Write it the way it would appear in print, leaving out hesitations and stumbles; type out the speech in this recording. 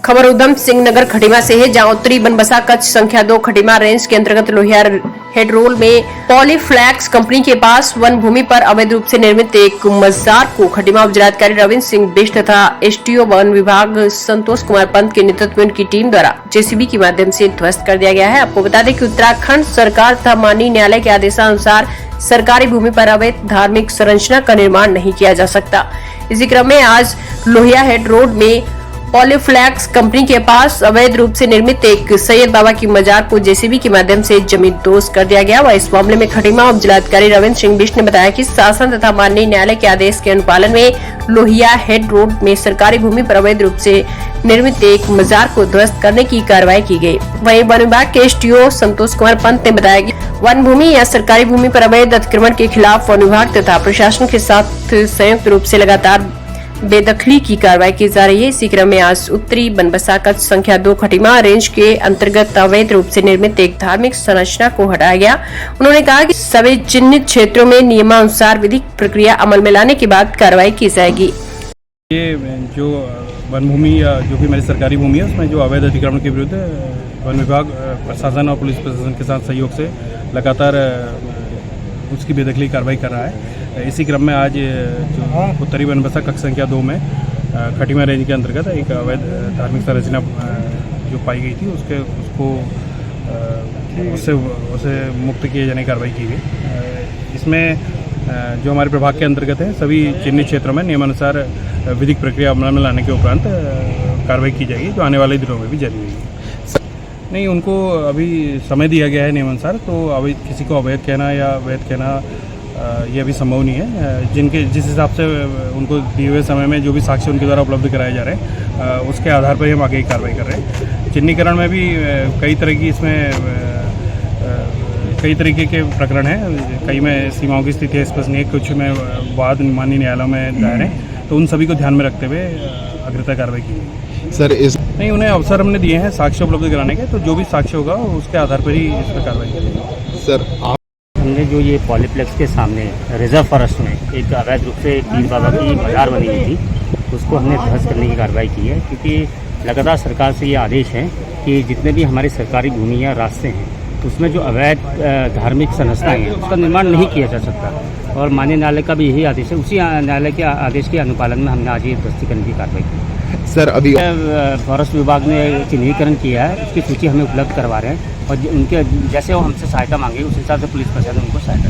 खबर उधम सिंह नगर खटीमा से है, जहां उत्तरी बनबसा कच्छ संख्या 2 खटीमा रेंज के अंतर्गत लोहिया हेड रोड में पॉलीफ्लैक्स कंपनी के पास वन भूमि पर अवैध रूप से निर्मित एक मजार को खटीमा उपजिलाधिकारी रविंद्र सिंह बिष्ट तथा एसडीओ वन विभाग संतोष कुमार पंत के नेतृत्व में उनकी टीम द्वारा जेसीबी के माध्यम से ध्वस्त कर दिया गया है। आपको बता दें कि उत्तराखंड सरकार तथा माननीय न्यायालय के आदेशानुसार सरकारी भूमि पर अवैध धार्मिक संरचना का निर्माण नहीं किया जा सकता। इसी क्रम में आज लोहिया हेड रोड में पॉलीफ्लैक्स कंपनी के पास अवैध रूप से निर्मित एक सैयद बाबा की मजार को जेसीबी के माध्यम से जमींदोज कर दिया गया। वह इस मामले में खटीमा उप जिलाधिकारी रविंद्र सिंह बिष्ट ने बताया कि शासन तथा माननीय न्यायालय के आदेश के अनुपालन में लोहिया हेड रोड में सरकारी भूमि पर अवैध रूप से निर्मित एक मजार को ध्वस्त करने की कार्रवाई की गई। वहीं वन विभाग के एसडीओ संतोष कुमार पंत ने बताया कि वन भूमि या सरकारी भूमि पर अवैध अतिक्रमण के खिलाफ वन विभाग तथा प्रशासन के साथ संयुक्त रूप से लगातार बेदखली की कार्रवाई की जा रही है। इसी क्रम में आज उत्तरी बनबसा कच्छ संख्या 2 खटीमा रेंज के अंतर्गत अवैध रूप से निर्मित एक धार्मिक संरचना को हटाया गया। उन्होंने कहा कि सभी चिन्हित क्षेत्रों में नियमानुसार विधिक प्रक्रिया अमल में लाने के बाद कार्रवाई की जाएगी। ये जो वन भूमि या जो भी मेरी सरकारी भूमि है उसमें जो अवैध अतिक्रमण के विरुद्ध वन विभाग प्रशासन और पुलिस प्रशासन के साथ सहयोग से लगातार उसकी बेदखली कार्रवाई कर रहा है। इसी क्रम में आज जो उत्तरी बनबसा कक्ष संख्या 2 में खटीमा रेंज के अंतर्गत एक अवैध धार्मिक संरचना जो पाई गई थी उससे मुक्त किए जाने की कार्रवाई की गई। इसमें जो हमारे प्रभाग के अंतर्गत है सभी चिन्हित क्षेत्रों में नियमानुसार विधिक प्रक्रिया अमल में लाने के उपरांत कार्रवाई की जाएगी, जो आने वाले दिनों में भी जारी रहेगी। नहीं, उनको अभी समय दिया गया है नियमानुसार, तो अभी किसी को अवैध कहना या वैध कहना ये अभी संभव नहीं है। जिस हिसाब से उनको दिए हुए समय में जो भी साक्ष्य उनके द्वारा उपलब्ध कराए जा रहे हैं उसके आधार पर ही हम आगे की कार्रवाई कर रहे हैं। चिन्हीकरण में भी कई तरीके के प्रकरण हैं, कई में सीमाओं की स्थिति स्पष्ट नहीं है, कुछ में वाद माननीय न्यायालयों में दायर है, तो उन सभी को ध्यान में रखते हुए अग्रता कार्रवाई की गई। सर नहीं, उन्हें अवसर हमने दिए हैं साक्ष्य उपलब्ध कराने के, तो जो भी साक्ष्य होगा उसके आधार पर ही इस पर कार्रवाई करेंगे। सर हमने जो ये पॉलीप्लेक्स के सामने रिजर्व फॉरेस्ट में एक अवैध रूप से पीर बाबा की मजार बनी हुई थी, उसको हमने ध्वस्त करने की कार्रवाई की है, क्योंकि लगातार सरकार से ये आदेश है कि जितने भी हमारी सरकारी भूमि या रास्ते हैं उसमें जो अवैध धार्मिक संरचनाएं हैं उसका निर्माण नहीं किया जा सकता, और माननीय न्यायालय का भी यही आदेश है। उसी न्यायालय के आदेश के अनुपालन में हमने आज ये ध्वस्ती करने की कार्रवाई की। सर अभी फॉरेस्ट विभाग ने चिन्हीकरण किया है, उसकी सूची हमें उपलब्ध करवा रहे हैं, और उनके जैसे वो हमसे सहायता मांगे उस हिसाब से पुलिस प्रशासन उनको सहायता